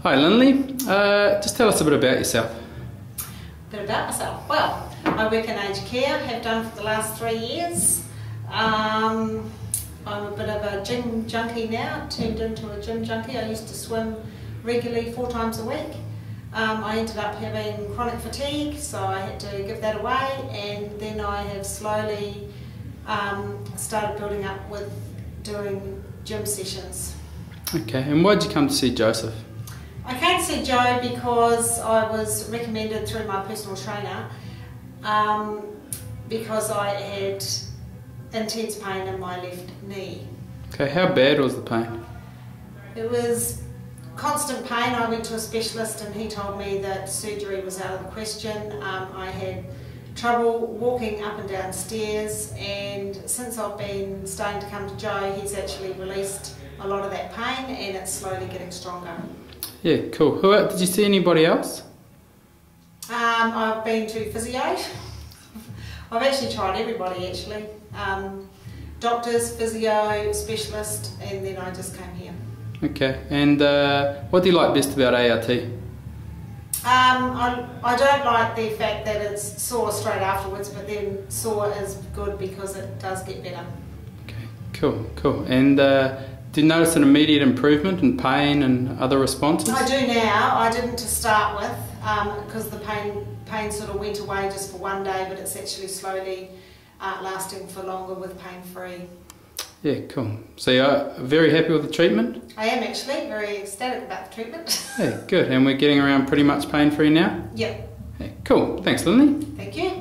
Hi Lindley, just tell us a bit about yourself. A bit about myself. Well, I work in aged care, have done for the last 3 years. I'm a bit of a gym junkie now, turned into a gym junkie. I used to swim regularly 4 times a week. I ended up having chronic fatigue, so I had to give that away, and then I have slowly started building up with doing gym sessions. Okay, and why did you come to see Joseph? I came to see Joe because I was recommended through my personal trainer because I had intense pain in my left knee. Okay, how bad was the pain? It was constant pain. I went to a specialist and he told me that surgery was out of the question. I had trouble walking up and down stairs, and since I've been starting to come to Joe, he's actually released a lot of that pain and it's slowly getting stronger. Yeah, cool. Did you see anybody else? I've been to physio. I've actually tried everybody actually. Doctors, physio, specialist, and then I just came here. Okay, and what do you like best about ART? I don't like the fact that it's sore straight afterwards, but then sore is good because it does get better. Okay, cool. And do you notice an immediate improvement in pain and other responses? I do now. I didn't to start with because the pain sort of went away just for one day, but it's actually slowly lasting for longer with pain-free. Yeah, cool. So you're very happy with the treatment? I am actually very ecstatic about the treatment. Yeah, good. And we're getting around pretty much pain-free now? Yep. Yeah, cool. Thanks, Lindley. Thank you.